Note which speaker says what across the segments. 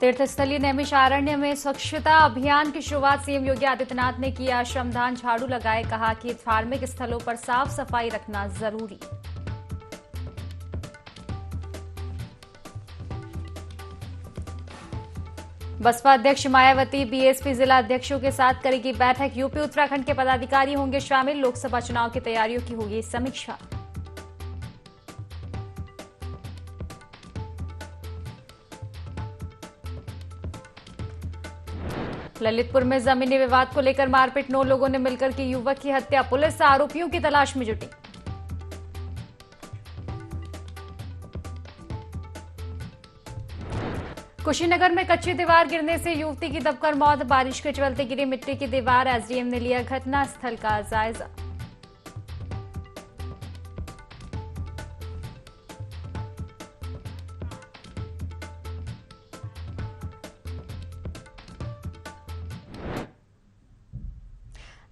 Speaker 1: तीर्थस्थली नैमिषारण्य में स्वच्छता अभियान की शुरुआत सीएम योगी आदित्यनाथ ने किया। श्रमदान झाड़ू लगाए, कहा कि धार्मिक स्थलों पर साफ सफाई रखना जरूरी। बसपा अध्यक्ष मायावती बीएसपी जिला अध्यक्षों के साथ करेगी बैठक। यूपी उत्तराखंड के पदाधिकारी होंगे शामिल। लोकसभा चुनाव की तैयारियों की होगी समीक्षा। ललितपुर में जमीनी विवाद को लेकर मारपीट, 9 लोगों ने मिलकर की युवक की हत्या। पुलिस आरोपियों की तलाश में जुटी। कुशीनगर में कच्ची दीवार गिरने से युवती की दबकर मौत। बारिश के चलते गिरी मिट्टी की दीवार। एसडीएम ने लिया घटनास्थल का जायजा।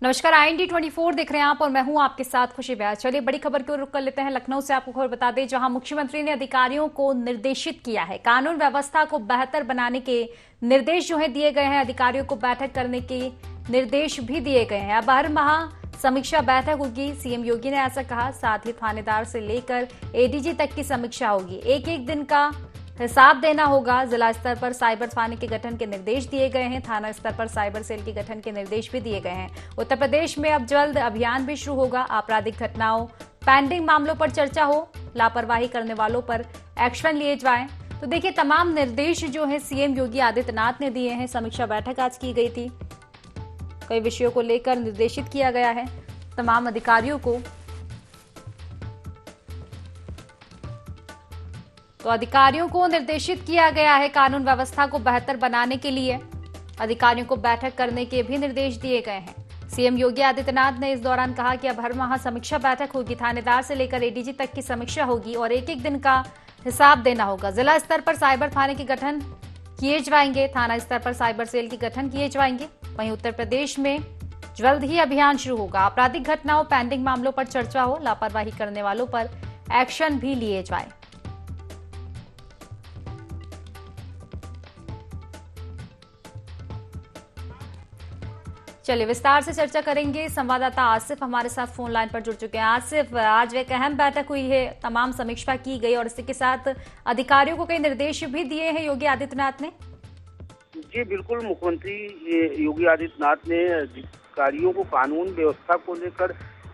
Speaker 1: नमस्कार, IND 24 देख रहे हैं आप और मैं हूं आपके साथ खुशी ब्यास। चलिए बड़ी खबर की ओर रुख कर लेते हैं। लखनऊ से आपको खबर बता दें, जहां मुख्यमंत्री ने अधिकारियों को निर्देशित किया है, कानून व्यवस्था को बेहतर बनाने के निर्देश जो है दिए गए हैं। अधिकारियों को बैठक करने के निर्देश भी दिए गए हैं। अब हर माह समीक्षा बैठक होगी, सीएम योगी ने ऐसा कहा। साथ ही थानेदार से लेकर एडीजी तक की समीक्षा होगी। एक एक दिन का हिसाब देना होगा। जिला स्तर पर साइबर थाने के गठन के निर्देश दिए गए हैं। थाना स्तर पर साइबर सेल के गठन के निर्देश भी दिए गए हैं। उत्तर प्रदेश में अब जल्द अभियान भी शुरू होगा। आपराधिक घटनाओं, पेंडिंग मामलों पर चर्चा हो, लापरवाही करने वालों पर एक्शन लिए जाएं। तो देखिए, तमाम निर्देश जो है सीएम योगी आदित्यनाथ ने दिए हैं। समीक्षा बैठक आज की गई थी। कई विषयों को लेकर निर्देशित किया गया है तमाम अधिकारियों को। तो अधिकारियों को निर्देशित किया गया है कानून व्यवस्था को बेहतर बनाने के लिए। अधिकारियों को बैठक करने के भी निर्देश दिए गए हैं। सीएम योगी आदित्यनाथ ने इस दौरान कहा कि अब हर माह समीक्षा बैठक होगी। थानेदार से लेकर एडीजी तक की समीक्षा होगी और एक एक दिन का हिसाब देना होगा। जिला स्तर पर साइबर थाने के गठन किए जाएंगे। थाना स्तर पर साइबर सेल के गठन किए जाएंगे। वहीं उत्तर प्रदेश में जल्द ही अभियान शुरू होगा। आपराधिक घटनाओं, पेंडिंग मामलों पर चर्चा हो, लापरवाही करने वालों पर एक्शन भी लिए जाए। चलिए विस्तार से चर्चा करेंगे। संवाददाता आसिफ हमारे साथ फोन लाइन पर जुड़ चुके हैं। आसिफ, आज एक अहम बैठक हुई है, तमाम समीक्षा की गई और इसी के साथ अधिकारियों को कई निर्देश भी दिए हैं योगी आदित्यनाथ ने।
Speaker 2: जी बिल्कुल, मुख्यमंत्री योगी आदित्यनाथ ने अधिकारियों को कानून व्यवस्था को लेकर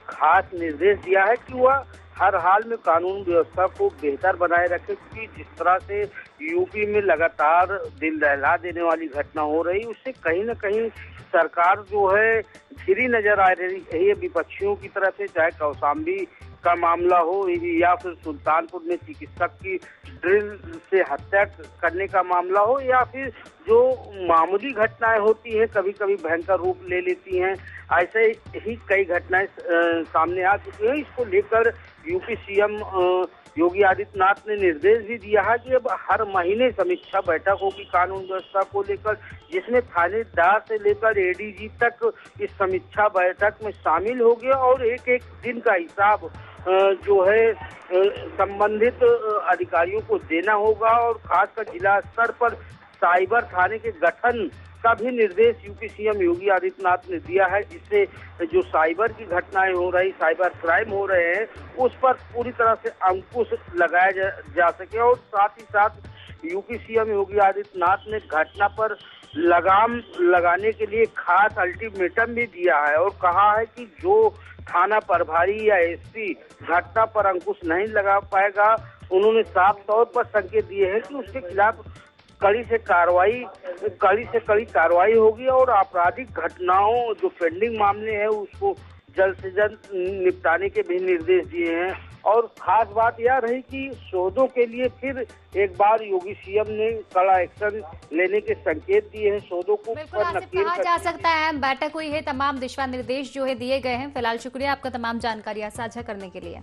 Speaker 2: खास निर्देश दिया है कि वह हर हाल में कानून व्यवस्था को बेहतर बनाए रखे, क्योंकि जिस तरह से यूपी में लगातार दिल दहला देने वाली घटना हो रही, उससे कहीं न कहीं सरकार जो है घिरी नजर आ रही है विपक्षियों की तरफ से। चाहे कौशाम्बी का मामला हो या फिर सुल्तानपुर में चिकित्सक की ड्रिल से हत्या करने का मामला हो, या फिर जो मामूली घटनाएं होती हैं कभी कभी भयंकर रूप ले लेती हैं, ऐसे ही कई घटनाएं सामने आ चुकी हैं। इसको लेकर यूपी सीएम योगी आदित्यनाथ ने निर्देश भी दिया है कि अब हर महीने समीक्षा बैठक होगी कानून व्यवस्था को लेकर, जिसमें थानेदार से लेकर एडीजी तक इस समीक्षा बैठक में शामिल होंगे और एक एक दिन का हिसाब जो है संबंधित अधिकारियों को देना होगा। और खासकर जिला स्तर पर साइबर थाने के गठन का भी निर्देश यूपी सीएम योगी आदित्यनाथ ने दिया है, जिससे जो साइबर की घटनाएं हो रही, साइबर क्राइम हो रहे हैं, उस पर पूरी तरह से अंकुश लगाया जा सके। और साथ ही साथ यूपी सीएम योगी आदित्यनाथ ने घटना पर लगाम लगाने के लिए खास अल्टीमेटम भी दिया है और कहा है कि जो थाना प्रभारी या एसपी घटना पर अंकुश नहीं लगा पाएगा, उन्होंने साफ तौर पर संकेत दिए हैं कि उसके खिलाफ कड़ी से कड़ी कार्रवाई होगी और आपराधिक घटनाओं जो पेंडिंग मामले हैं उसको जल्द से जल्द निपटाने के भी निर्देश दिए हैं। और खास बात यह रही कि शोधों के लिए फिर एक बार योगी सीएम ने कड़ा एक्शन लेने के संकेत दिए हैं। शोधों को
Speaker 1: कहा जा सकता है बैठक हुई है, तमाम दिशा निर्देश जो है दिए गए हैं। फिलहाल शुक्रिया आपका तमाम जानकारियां साझा करने के लिए।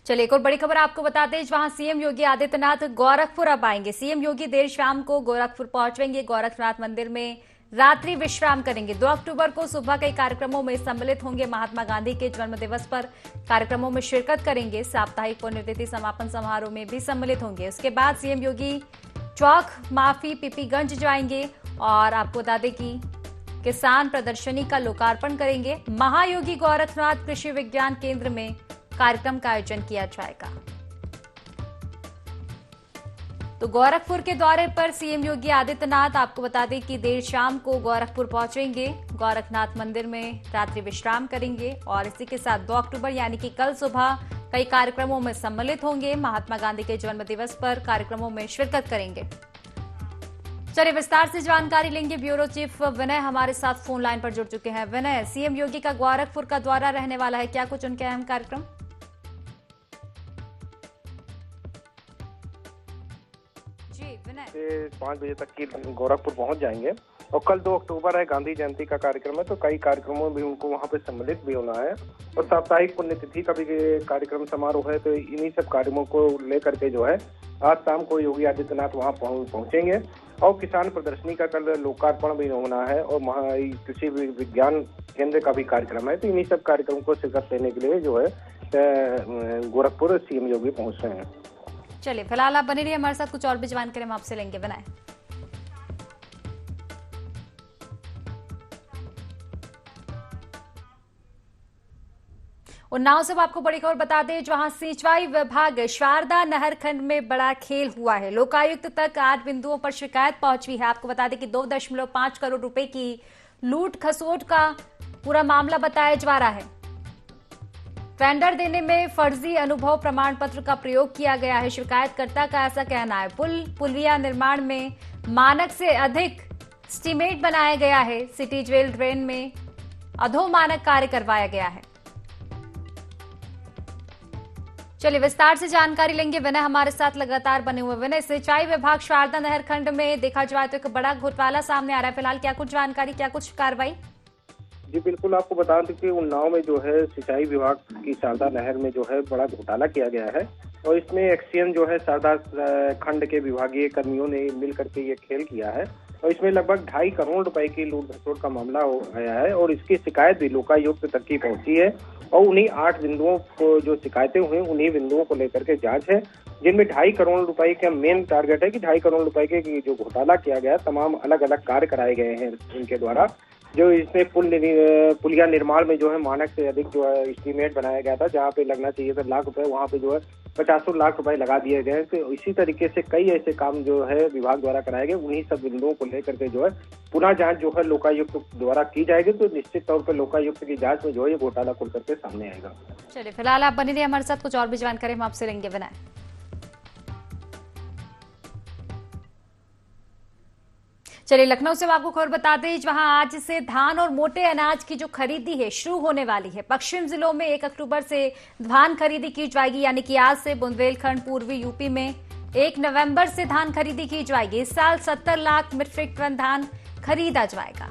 Speaker 1: चलिए एक और बड़ी खबर आपको बता दें, वहां सीएम योगी आदित्यनाथ गोरखपुर अब आएंगे। सीएम योगी देर शाम को गोरखपुर पहुंचेंगे। गोरखनाथ मंदिर में रात्रि विश्राम करेंगे। 2 अक्टूबर को सुबह कई कार्यक्रमों में सम्मिलित होंगे। महात्मा गांधी के जन्म दिवस पर कार्यक्रमों में शिरकत करेंगे। साप्ताहिक पुण्यतिथि समापन समारोह में भी सम्मिलित होंगे। उसके बाद सीएम योगी चौक माफी पीपीगंज जाएंगे और आपको बता दें कि किसान प्रदर्शनी का लोकार्पण करेंगे। महायोगी गोरखनाथ कृषि विज्ञान केंद्र में कार्यक्रम का आयोजन किया जाएगा। तो गोरखपुर के दौरे पर सीएम योगी आदित्यनाथ आपको बता दें कि देर शाम को गोरखपुर पहुंचेंगे। गोरखनाथ मंदिर में रात्रि विश्राम करेंगे और इसी के साथ 2 अक्टूबर यानी कि कल सुबह कई कार्यक्रमों में सम्मिलित होंगे। महात्मा गांधी के जन्म दिवस पर कार्यक्रमों में शिरकत करेंगे। चलिए विस्तार से जानकारी लेंगे। ब्यूरो चीफ विनय हमारे साथ फोन लाइन पर जुड़ चुके हैं। विनय, सीएम योगी का गोरखपुर का दौरा रहने वाला है, क्या कुछ उनके अहम कार्यक्रम? जी विनय,
Speaker 3: 5 बजे तक की गोरखपुर पहुंच जाएंगे और कल 2 अक्टूबर है, गांधी जयंती का कार्यक्रम है, तो कई कार्यक्रमों में भी उनको वहां पे सम्मिलित भी होना है और साप्ताहिक पुण्यतिथि का भी कार्यक्रम समारोह है। तो इन्हीं सब कार्यक्रमों को लेकर के जो है आज शाम को योगी आदित्यनाथ वहां पहुंचेंगे और किसान प्रदर्शनी का कल लोकार्पण भी होना है और कृषि विज्ञान केंद्र का भी कार्यक्रम है। तो इन्हीं सब कार्यक्रमों को शिरकत देने के लिए जो है गोरखपुर सीएम योगी पहुंच रहे हैं।
Speaker 1: चलिए फिलहाल आप बने रहिए हमारे साथ, कुछ और भी जानकारी हम आपसे लेंगे। बनाए उन्नाव से आपको बड़ी खबर बता दें, जहां सिंचाई विभाग शारदा नहर खंड में बड़ा खेल हुआ है। लोकायुक्त तक 8 बिंदुओं पर शिकायत पहुंची है। आपको बता दें कि 2.5 करोड़ रुपए की लूट खसोट का पूरा मामला बताया जा रहा है। टेंडर देने में फर्जी अनुभव प्रमाण पत्र का प्रयोग किया गया है। शिकायतकर्ता का ऐसा कहना है। पुलिया निर्माण में मानक से अधिक स्टीमेट बनाया गया है। सिटी जेल ड्रेन में अधोमानक कार्य करवाया गया है। चलिए विस्तार से जानकारी लेंगे। विनय हमारे साथ लगातार बने हुए। विनय, सिंचाई विभाग शारदा नहर खंड में देखा जाए तो एक बड़ा घोटाला सामने आ रहा है। फिलहाल क्या कुछ जानकारी, क्या कुछ कार्रवाई?
Speaker 3: जी बिल्कुल, आपको बता दें कि उन्नाव में जो है सिंचाई विभाग की शारदा नहर में जो है बड़ा घोटाला किया गया है और इसमें एक्सीएन जो है शारदा खंड के विभागीय कर्मियों ने मिल करके ये खेल किया है और इसमें लगभग 2.5 करोड़ रुपए की लूट खसोट का मामला आया है और इसकी शिकायत भी लोकायुक्त तक की पहुंची है और उन्हीं 8 बिंदुओं को जो शिकायतें हुई उन्हीं बिंदुओं को लेकर के जांच है, जिनमें 2.5 करोड़ रुपए का मेन टारगेट है कि 2.5 करोड़ रुपए के जो घोटाला किया गया, तमाम अलग अलग कार्य कराए गए हैं इनके द्वारा। जो इसमें पुलिया निर्माण में जो है मानक से अधिक जो है एस्टीमेट बनाया गया था, जहाँ पे लगना चाहिए था लाख रुपए, वहाँ पे जो है 50 लाख रुपए लगा दिए गए। तो इसी तरीके से कई ऐसे काम जो है विभाग द्वारा कराए गए। उन्हीं सब बिंदुओं को लेकर के जो है पुनः जांच जो है लोकायुक्त द्वारा की जाएगी। तो निश्चित तौर पर लोकायुक्त की जांच में जो है ये घोटाला खुल करके सामने आएगा।
Speaker 1: चलिए फिलहाल आप बने रहिए हमारे साथ, कुछ और भी जानकारी हम आपसे लेंगे। बनाए चलिए लखनऊ से आपको खबर बता दें, जहां आज से धान और मोटे अनाज की जो खरीदी है शुरू होने वाली है। पश्चिम जिलों में 1 अक्टूबर से धान खरीदी की जाएगी, यानी कि आज से बुंदेलखंड पूर्वी यूपी में 1 नवंबर से धान खरीदी की जाएगी। इस साल 70 लाख मीट्रिक टन धान खरीदा जाएगा।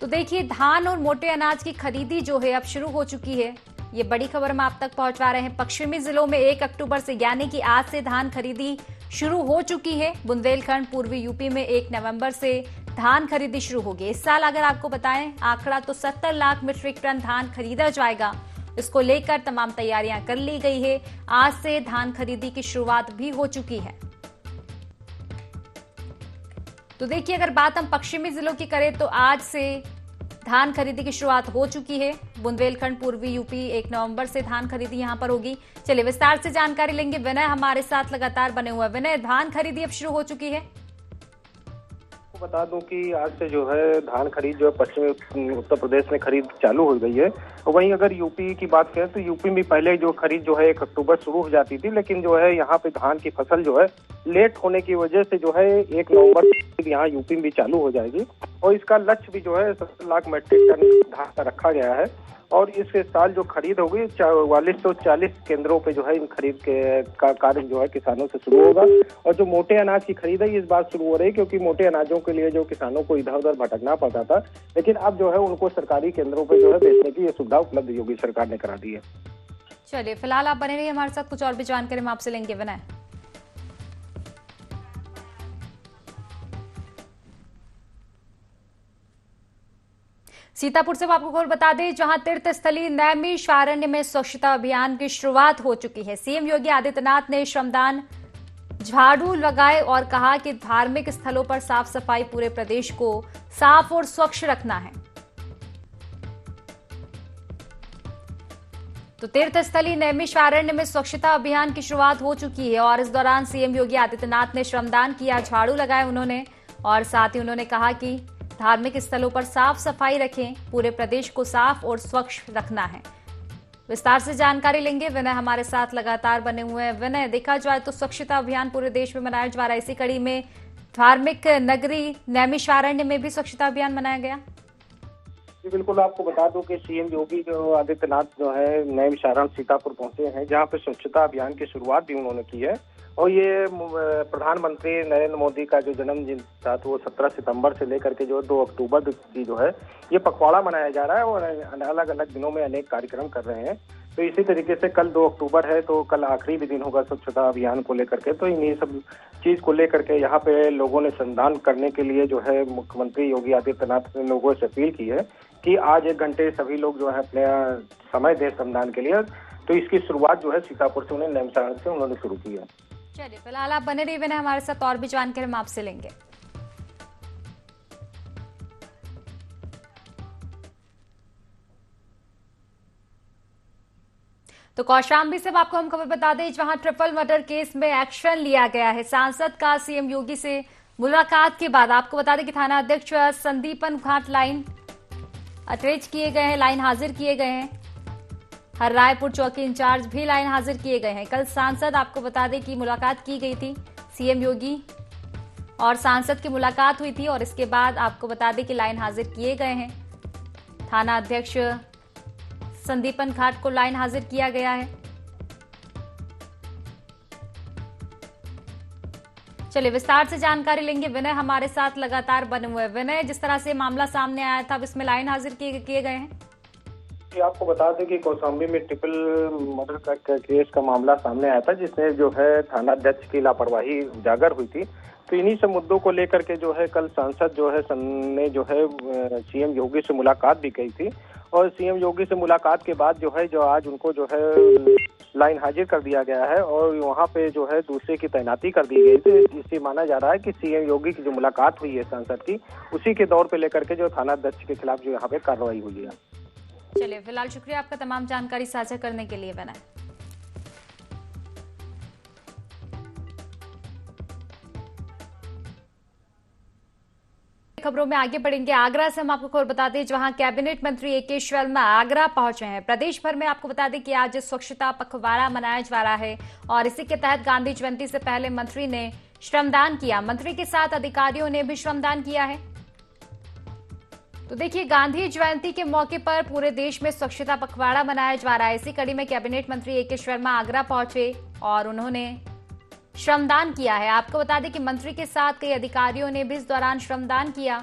Speaker 1: तो देखिए धान और मोटे अनाज की खरीदी जो है अब शुरू हो चुकी है। ये बड़ी खबर हम आप तक पहुंचा रहे हैं। पश्चिमी जिलों में 1 अक्टूबर से यानी कि आज से धान खरीदी शुरू हो चुकी है। बुंदेलखंड पूर्वी यूपी में 1 नवंबर से धान खरीदी शुरू होगी। इस साल अगर आपको बताएं आंकड़ा तो 70 लाख मीट्रिक टन धान खरीदा जाएगा। इसको लेकर तमाम तैयारियां कर ली गई है। आज से धान खरीदी की शुरुआत भी हो चुकी है। तो देखिए अगर बात हम पश्चिमी जिलों की करें तो आज से धान खरीदी की शुरुआत हो चुकी है। बुंदेलखंड पूर्वी यूपी 1 नवंबर से धान खरीदी यहां पर होगी। चलिए विस्तार से जानकारी लेंगे। विनय हमारे साथ लगातार बने हुए। विनय, धान खरीदी अब शुरू हो चुकी है।
Speaker 3: आपको बता दूं कि आज से जो है धान खरीद जो है पश्चिमी उत्तर प्रदेश में खरीद चालू हो गई है। और वहीं अगर यूपी की बात करें तो यूपी में पहले जो खरीद जो है 1 अक्टूबर शुरू हो जाती थी, लेकिन जो है यहाँ पे धान की फसल जो है लेट होने की वजह से जो है 1 नवंबर यहाँ यूपी में भी चालू हो जाएगी और इसका लक्ष्य भी जो है 70 लाख मीट्रिक टन धान का रखा गया है। और इस साल जो खरीद होगी 4440 केंद्रों पे जो है इन खरीद का कार्य जो है किसानों से शुरू होगा। और जो मोटे अनाज की खरीद है इस बार शुरू हो रही है, क्योंकि मोटे अनाजों के लिए जो किसानों को इधर उधर भटकना पड़ता था, लेकिन अब जो है उनको सरकारी केंद्रों पे जो है बेचने की ये सुविधा उपलब्ध योगी सरकार ने करा दी है।
Speaker 1: चलिए फिलहाल आप बने रहिए हमारे साथ, कुछ और भी जानकारी हम आपसे लेंगे। विनय, सीतापुर से आपको खबर बता दें, जहां तीर्थ स्थली नैमिषारण्य में स्वच्छता अभियान की शुरुआत हो चुकी है। सीएम योगी आदित्यनाथ ने श्रमदान झाड़ू लगाए और कहा कि धार्मिक स्थलों पर साफ सफाई पूरे प्रदेश को साफ और स्वच्छ रखना है। तो तीर्थ स्थली नैमिषारण्य में स्वच्छता अभियान की शुरुआत हो चुकी है और इस दौरान सीएम योगी आदित्यनाथ ने श्रमदान किया, झाड़ू लगाए उन्होंने और साथ ही उन्होंने कहा कि धार्मिक स्थलों पर साफ सफाई रखें, पूरे प्रदेश को साफ और स्वच्छ रखना है। विस्तार से जानकारी लेंगे, विनय हमारे साथ लगातार बने हुए हैं। विनय, देखा जाए तो स्वच्छता अभियान पूरे देश में मनाया जा रहा है, इसी कड़ी में धार्मिक नगरी नैमिषारण्य में भी स्वच्छता अभियान मनाया गया।
Speaker 3: जी बिल्कुल, आपको बता दूं कि सीएम योगी आदित्यनाथ जो है नैमिषारण्य सीतापुर पहुंचे हैं, जहां पे स्वच्छता अभियान की शुरुआत भी उन्होंने की है। और ये प्रधानमंत्री नरेंद्र मोदी का जो जन्मदिन था तो वो 17 सितंबर से लेकर के जो 2 अक्टूबर की जो है ये पखवाड़ा मनाया जा रहा है और अलग अलग दिनों में अनेक कार्यक्रम कर रहे हैं। तो इसी तरीके से कल 2 अक्टूबर है, तो कल आखिरी भी दिन होगा स्वच्छता अभियान को लेकर के। तो इन्हीं सब चीज को लेकर के यहाँ पे लोगों ने श्रमदान करने के लिए जो है मुख्यमंत्री योगी आदित्यनाथ ने लोगों से अपील की है कि आज 1 घंटे सभी लोग जो है अपने समय दें श्रमदान के लिए। तो इसकी शुरुआत जो है सीतापुर से नैमिषारण्य से उन्होंने शुरू की है।
Speaker 1: चलिए, फिलहाल आप बने रहिए विनय हमारे साथ, और भी जानकारी हम आपसे लेंगे। तो कौशाम्बी से आपको हम खबर बता दें, जहां ट्रिपल मर्डर केस में एक्शन लिया गया है। सांसद का सीएम योगी से मुलाकात के बाद आपको बता दें कि थाना अध्यक्ष संदीपन घाट लाइन अटैच किए गए हैं, लाइन हाजिर किए गए हैं। हर रायपुर चौकी इंचार्ज भी लाइन हाजिर किए गए हैं। कल सांसद, आपको बता दें कि मुलाकात की गई थी, सीएम योगी और सांसद की मुलाकात हुई थी और इसके बाद आपको बता दें कि लाइन हाजिर किए गए हैं। थाना अध्यक्ष संदीपन घाट को लाइन हाजिर किया गया है। चलिए, विस्तार से जानकारी लेंगे, विनय हमारे साथ लगातार बने हुए हैं। विनय, जिस तरह से मामला सामने आया था, अब इसमें लाइन हाजिर किए गए हैं।
Speaker 3: आपको बता दें कि कौशाम्बी में ट्रिपल मर्डर का केस का मामला सामने आया था, जिसमें जो है थाना अध्यक्ष की लापरवाही उजागर हुई थी। तो इन्हीं सब मुद्दों को लेकर के जो है कल सांसद जो है ने जो है सीएम योगी से मुलाकात भी की थी और सीएम योगी से मुलाकात के बाद जो है आज उनको जो है लाइन हाजिर कर दिया गया है और वहाँ पे जो है दूसरे की तैनाती कर दी गई थी। इससे माना जा रहा है कि सीएम योगी की जो मुलाकात हुई है सांसद की, उसी के दौर पे लेकर के जो थाना अध्यक्ष के खिलाफ जो यहाँ पे कार्रवाई हुई है।
Speaker 1: चलिए, फिलहाल शुक्रिया आपका तमाम जानकारी साझा करने के लिए विनय। खबरों में आगे बढ़ेंगे। आगरा से हम आपको खबर बता दें, जहां कैबिनेट मंत्री ए.के. शर्मा आगरा पहुंचे हैं। प्रदेश भर में आपको बता दें कि आज स्वच्छता पखवाड़ा मनाया जा रहा है और इसी के तहत गांधी जयंती से पहले मंत्री ने श्रमदान किया। मंत्री के साथ अधिकारियों ने भी श्रमदान किया है। तो देखिए, गांधी जयंती के मौके पर पूरे देश में स्वच्छता पखवाड़ा मनाया जा रहा है। इसी कड़ी में कैबिनेट मंत्री ए.के. शर्मा आगरा पहुंचे और उन्होंने श्रमदान किया है। आपको बता दें कि मंत्री के साथ कई अधिकारियों ने भी इस दौरान श्रमदान किया।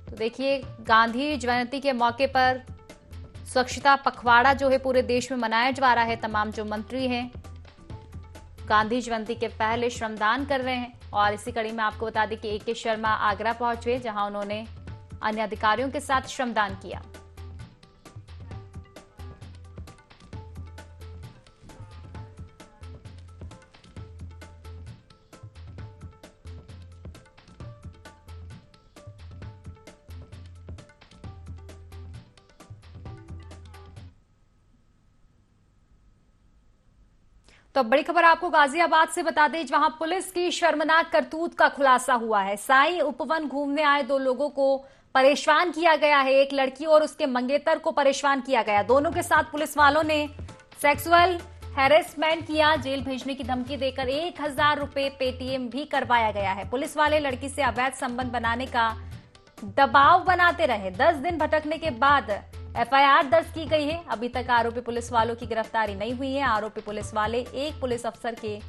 Speaker 1: तो देखिए, गांधी जयंती के मौके पर स्वच्छता पखवाड़ा जो है पूरे देश में मनाया जा रहा है। तमाम जो मंत्री हैं गांधी जयंती के पहले श्रमदान कर रहे हैं और इसी कड़ी में आपको बता दें कि ए.के. शर्मा आगरा पहुंचे, जहां उन्होंने अन्य अधिकारियों के साथ श्रमदान किया। तो बड़ी खबर आपको गाजियाबाद से बता दें, जहां पुलिस की शर्मनाक करतूत का खुलासा हुआ है। साई उपवन घूमने आए 2 लोगों को परेशान किया गया है। एक लड़की और उसके मंगेतर को परेशान किया गया। दोनों के साथ पुलिस वालों ने सेक्सुअल हैरेसमेंट किया। जेल भेजने की धमकी देकर 1000 रुपए पेटीएम भी करवाया गया है। पुलिस वाले लड़की से अवैध संबंध बनाने का दबाव बनाते रहे। 10 दिन भटकने के बाद एफआईआर दर्ज की गई है। अभी तक आरोपी पुलिस वालों की गिरफ्तारी नहीं हुई है। आरोपी पुलिस वाले एक पुलिस अफसर के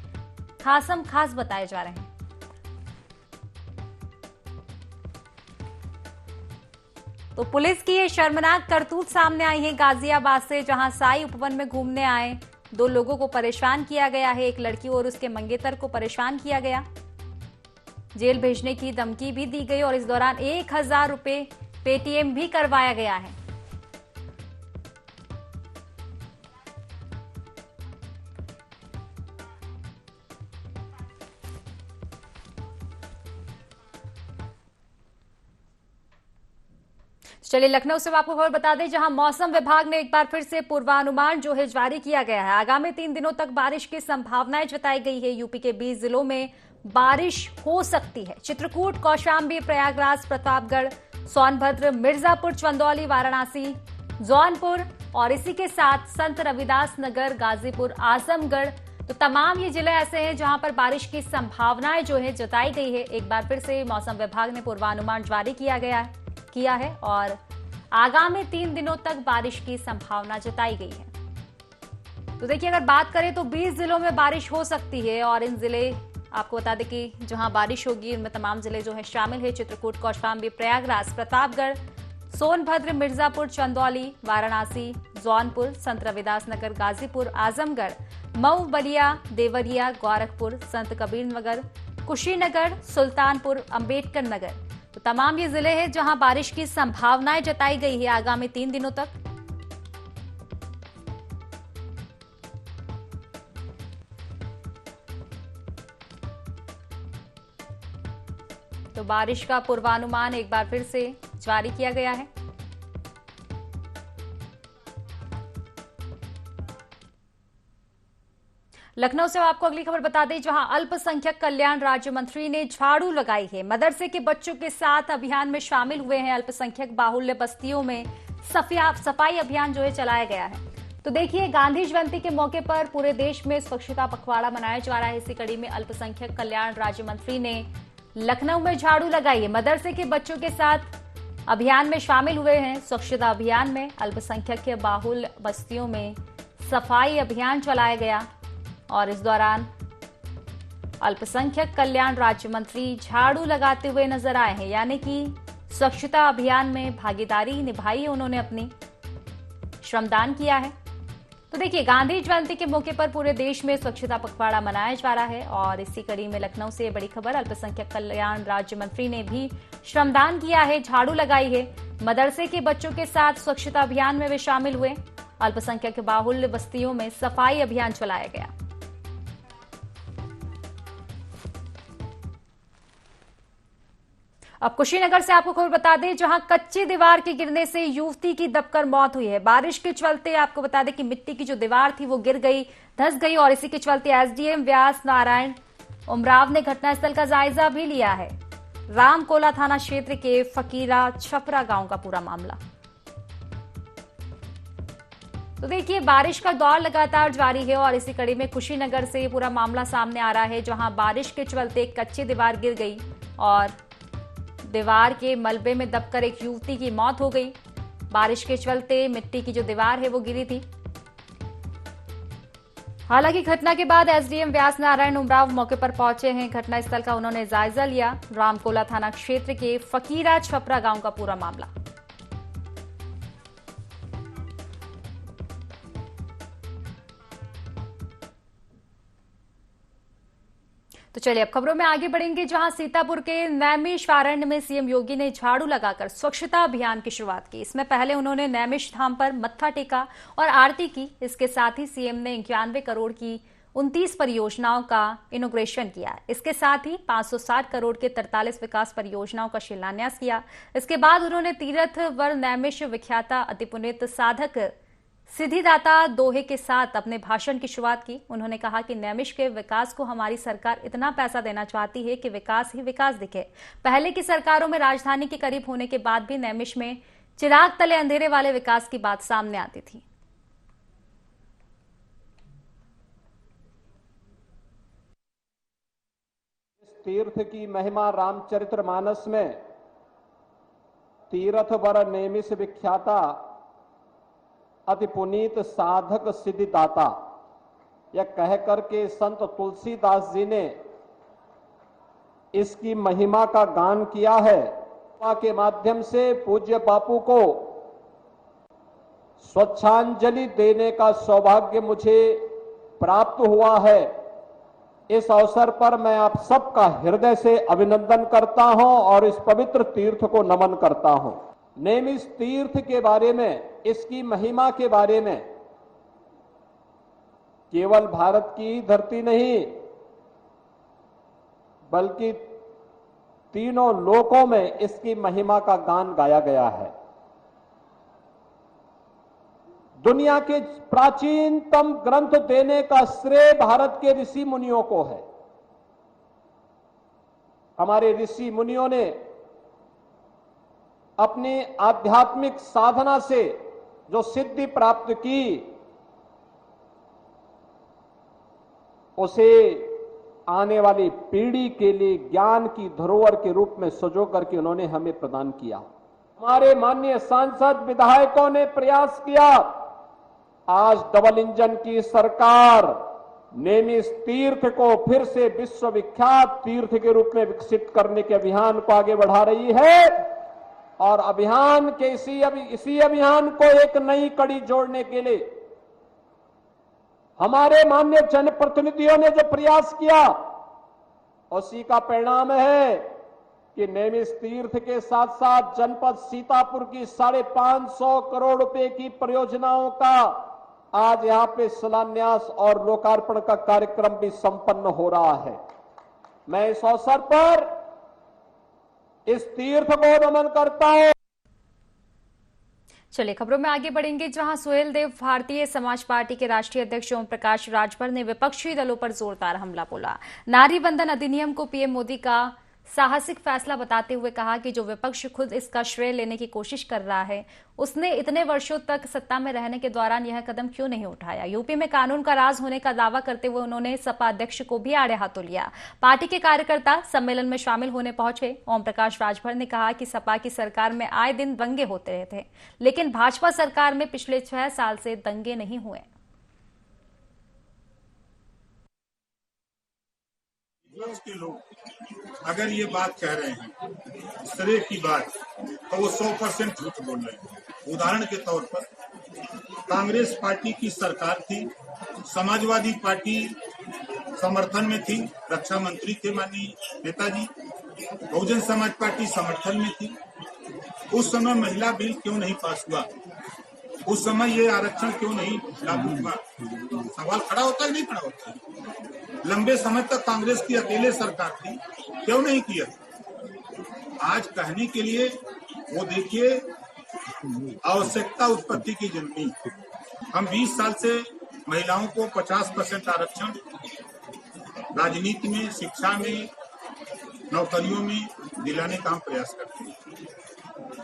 Speaker 1: खासम खास बताए जा रहे हैं। तो पुलिस की ये शर्मनाक करतूत सामने आई है गाजियाबाद से, जहां साई उपवन में घूमने आए 2 लोगों को परेशान किया गया है। एक लड़की और उसके मंगेतर को परेशान किया गया। जेल भेजने की धमकी भी दी गई और इस दौरान 1000 रुपए पेटीएम भी करवाया गया है। चलिए लखनऊ से आपको खबर बता दें, जहां मौसम विभाग ने एक बार फिर से पूर्वानुमान जो है जारी किया गया है। आगामी 3 दिनों तक बारिश की संभावनाएं जताई गई है। यूपी के 20 जिलों में बारिश हो सकती है। चित्रकूट, कौशाम्बी, प्रयागराज, प्रतापगढ़, सोनभद्र, मिर्जापुर, चंदौली, वाराणसी, जौनपुर और इसी के साथ संत रविदास नगर, गाजीपुर, आजमगढ़, तो तमाम ये जिले ऐसे हैं जहां पर बारिश की संभावनाएं जो है जताई गई है। एक बार फिर से मौसम विभाग ने पूर्वानुमान जारी किया है और आगामी 3 दिनों तक बारिश की संभावना जताई गई है। तो देखिए, अगर बात करें तो 20 जिलों में बारिश हो सकती है और इन जिले आपको बता दें कि जहां बारिश होगी उनमें तमाम जिले जो है शामिल है। चित्रकूट, कौशाम्बी, प्रयागराज, प्रतापगढ़, सोनभद्र, मिर्जापुर, चंदौली, वाराणसी, जौनपुर, संत रविदास नगर, गाजीपुर, आजमगढ़, मऊ, बलिया, देवरिया, गोरखपुर, संत कबीर नगर, कुशीनगर, सुल्तानपुर, अंबेडकर नगर, तो तमाम ये जिले हैं जहां बारिश की संभावनाएं जताई गई है आगामी 3 दिनों तक। तो बारिश का पूर्वानुमान एक बार फिर से जारी किया गया है। लखनऊ से आपको अगली खबर बता दें, जहां अल्पसंख्यक कल्याण राज्य मंत्री ने झाड़ू लगाई है। मदरसे के बच्चों के साथ अभियान में शामिल हुए हैं। अल्पसंख्यक बाहुल्य बस्तियों में सफाई अभियान जो है चलाया गया है। तो देखिए, गांधी जयंती के मौके पर पूरे देश में स्वच्छता पखवाड़ा मनाया जा रहा है। इसी कड़ी में अल्पसंख्यक कल्याण राज्य मंत्री ने लखनऊ में झाड़ू लगाई है। मदरसे के बच्चों के साथ अभियान में शामिल हुए हैं। स्वच्छता अभियान में अल्पसंख्यक के बाहुल्य बस्तियों में सफाई अभियान चलाया गया और इस दौरान अल्पसंख्यक कल्याण राज्य मंत्री झाड़ू लगाते हुए नजर आए हैं, यानी कि स्वच्छता अभियान में भागीदारी निभाई है उन्होंने, अपनी श्रमदान किया है। तो देखिए, गांधी जयंती के मौके पर पूरे देश में स्वच्छता पखवाड़ा मनाया जा रहा है और इसी कड़ी में लखनऊ से बड़ी खबर, अल्पसंख्यक कल्याण राज्य मंत्री ने भी श्रमदान किया है, झाड़ू लगाई है। मदरसे के बच्चों के साथ स्वच्छता अभियान में वे शामिल हुए। अल्पसंख्यक बाहुल्य बस्तियों में सफाई अभियान चलाया गया। अब कुशीनगर से आपको खबर बता दें, जहां कच्ची दीवार के गिरने से युवती की दबकर मौत हुई है। बारिश के चलते आपको बता दें कि मिट्टी की जो दीवार थी वो गिर गई, धंस गई और इसी के चलते एसडीएम व्यास नारायण उमराव ने घटनास्थल का जायजा भी लिया है। रामकोला थाना क्षेत्र के फकीरा छपरा गांव का पूरा मामला। तो देखिए, बारिश का दौर लगातार जारी है और इसी कड़ी में कुशीनगर से पूरा मामला सामने आ रहा है, जहां बारिश के चलते कच्ची दीवार गिर गई और दीवार के मलबे में दबकर एक युवती की मौत हो गई। बारिश के चलते मिट्टी की जो दीवार है वो गिरी थी। हालांकि घटना के बाद एसडीएम व्यास नारायण उमराव मौके पर पहुंचे हैं। घटनास्थल का उन्होंने जायजा लिया। रामकोला थाना क्षेत्र के फकीरा छपरा गांव का पूरा मामला। तो चलिए अब खबरों में आगे बढ़ेंगे, जहां सीतापुर के नैमिषारण्य में सीएम योगी ने झाड़ू लगाकर स्वच्छता अभियान की शुरुआत की। इसमें पहले उन्होंने नैमिष धाम पर मत्था टेका और आरती की। इसके साथ ही सीएम ने 91 करोड़ की 29 परियोजनाओं का इनॉग्रेशन किया। इसके साथ ही 560 करोड़ के 43 विकास परियोजनाओं का शिलान्यास किया। इसके बाद उन्होंने तीर्थ वर नैमिष विख्याता अतिपुनित साधक सिद्धिदाता दोहे के साथ अपने भाषण की शुरुआत की। उन्होंने कहा कि नैमिष के विकास को हमारी सरकार इतना पैसा देना चाहती है कि विकास ही विकास दिखे। पहले की सरकारों में राजधानी के करीब होने के बाद भी नैमिष में चिराग तले अंधेरे वाले विकास की बात सामने आती थी।
Speaker 4: इस तीर्थ की महिमा रामचरितमानस में तीर्थ वर नैमिष विख्याता अति पुनीत साधक सिद्धिदाता यह कह करके संत तुलसीदास जी ने इसकी महिमा का गान किया है। के माध्यम से पूज्य बापू को स्वच्छांजलि देने का सौभाग्य मुझे प्राप्त हुआ है। इस अवसर पर मैं आप सबका हृदय से अभिनंदन करता हूं और इस पवित्र तीर्थ को नमन करता हूं। नेमिष तीर्थ के बारे में, इसकी महिमा के बारे में केवल भारत की धरती नहीं बल्कि तीनों लोकों में इसकी महिमा का गान गाया गया है। दुनिया के प्राचीनतम ग्रंथ देने का श्रेय भारत के ऋषि मुनियों को है। हमारे ऋषि मुनियों ने अपनी आध्यात्मिक साधना से जो सिद्धि प्राप्त की उसे आने वाली पीढ़ी के लिए ज्ञान की धरोहर के रूप में सजो करके उन्होंने हमें प्रदान किया। हमारे माननीय सांसद विधायकों ने प्रयास किया। आज डबल इंजन की सरकार नेमिष तीर्थ को फिर से विश्वविख्यात तीर्थ के रूप में विकसित करने के अभियान को आगे बढ़ा रही है और अभियान के इसी अभियान को एक नई कड़ी जोड़ने के लिए हमारे माननीय जनप्रतिनिधियों ने जो प्रयास किया उसी का परिणाम है कि नेमिष तीर्थ के साथ साथ जनपद सीतापुर की 550 करोड़ रुपए की परियोजनाओं का आज यहां पे शिलान्यास और लोकार्पण का कार्यक्रम भी संपन्न हो रहा है। मैं इस अवसर पर इस तीर्थ को नमन करता हूं।
Speaker 1: चलिए खबरों में आगे बढ़ेंगे, जहां सुहेल देव भारतीय समाज पार्टी के राष्ट्रीय अध्यक्ष ओम प्रकाश राजभर ने विपक्षी दलों पर जोरदार हमला बोला। नारी बंधन अधिनियम को पीएम मोदी का साहसिक फैसला बताते हुए कहा कि जो विपक्ष खुद इसका श्रेय लेने की कोशिश कर रहा है उसने इतने वर्षों तक सत्ता में रहने के दौरान यह कदम क्यों नहीं उठाया। यूपी में कानून का राज होने का दावा करते हुए उन्होंने सपा अध्यक्ष को भी आड़े हाथों लिया। पार्टी के कार्यकर्ता सम्मेलन में शामिल होने पहुंचे। ओम प्रकाश राजभर ने कहा कि सपा की सरकार में आए दिन दंगे होते रहे थे, लेकिन भाजपा सरकार में पिछले 6 साल से दंगे नहीं हुए।
Speaker 5: के लोग अगर ये बात कह रहे हैं इस तरह की बात तो वो 100% झूठ बोल रहे हैं। उदाहरण के तौर पर कांग्रेस पार्टी की सरकार थी, समाजवादी पार्टी समर्थन में थी, रक्षा मंत्री थे माननीय नेताजी, बहुजन समाज पार्टी समर्थन में थी। उस समय महिला बिल क्यों नहीं पास हुआ? उस समय ये आरक्षण क्यों नहीं लागू हुआ? सवाल खड़ा होता है नहीं खड़ा होता है? लंबे समय तक कांग्रेस की अकेले सरकार थी, क्यों नहीं किया? आज कहने के लिए वो देखिए आवश्यकता उत्पत्ति की जननी। हम 20 साल से महिलाओं को 50% आरक्षण राजनीति में, शिक्षा में, नौकरियों में दिलाने का हम प्रयास करते हैं।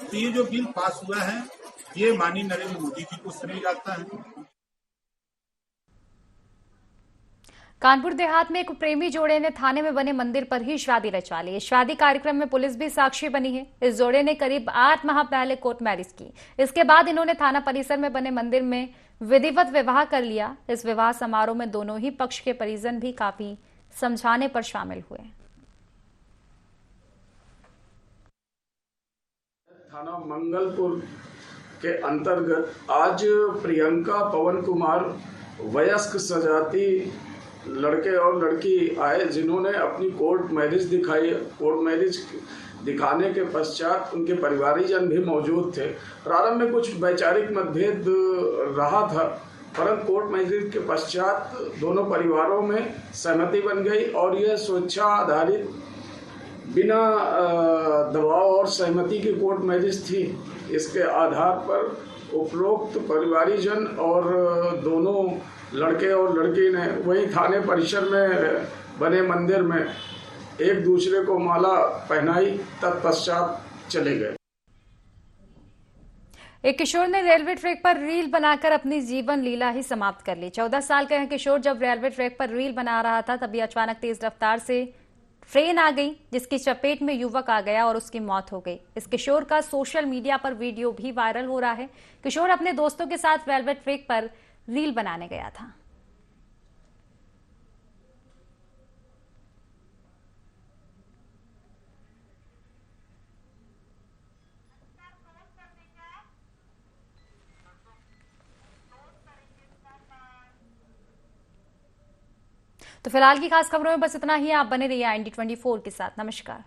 Speaker 5: तो ये जो बिल पास हुआ है ये माननीय नरेंद्र मोदी जी को श्रेय जाता है।
Speaker 1: कानपुर देहात में एक प्रेमी जोड़े ने थाने में बने मंदिर पर ही शादी रचा ली। शादी कार्यक्रम में पुलिस भी साक्षी बनी है। इस जोड़े ने करीब 8 माह पहले कोर्ट मैरिज की। इसके बाद इन्होंने थाना परिसर में बने मंदिर में विधिवत विवाह कर लिया। इस विवाह समारोह में दोनों ही पक्ष के परिजन भी काफी समझाने पर शामिल हुए।
Speaker 6: थाना मंगलपुर के अंतर्गत आज प्रियंका पवन कुमार वयस्क सजाती लड़के और लड़की आए, जिन्होंने अपनी कोर्ट मैरिज दिखाई। कोर्ट मैरिज दिखाने के पश्चात उनके परिवारीजन भी मौजूद थे। प्रारंभ में कुछ वैचारिक मतभेद रहा था, परंतु कोर्ट मैरिज के पश्चात दोनों परिवारों में सहमति बन गई और यह स्वेच्छा आधारित बिना दबाव और सहमति की कोर्ट मैरिज थी। इसके आधार पर उपरोक्त परिवारीजन और दोनों लड़के और लड़की ने वहीं थाने परिसर में बने मंदिर में एक दूसरे को माला पहनाई, तत्पश्चात चले गए।
Speaker 1: एक किशोर ने रेलवे ट्रैक पर रील बनाकर अपनी जीवन लीला ही समाप्त कर ली। 14 साल का यह किशोर जब रेलवे ट्रैक पर रील बना रहा था तभी अचानक तेज रफ्तार से ट्रेन आ गई, जिसकी चपेट में युवक आ गया और उसकी मौत हो गई। इस किशोर का सोशल मीडिया पर वीडियो भी वायरल हो रहा है। किशोर अपने दोस्तों के साथ रेलवे ट्रैक पर रील बनाने गया था। तो फिलहाल की खास खबरों में बस इतना ही। आप बने रहिए IND24 के साथ। नमस्कार।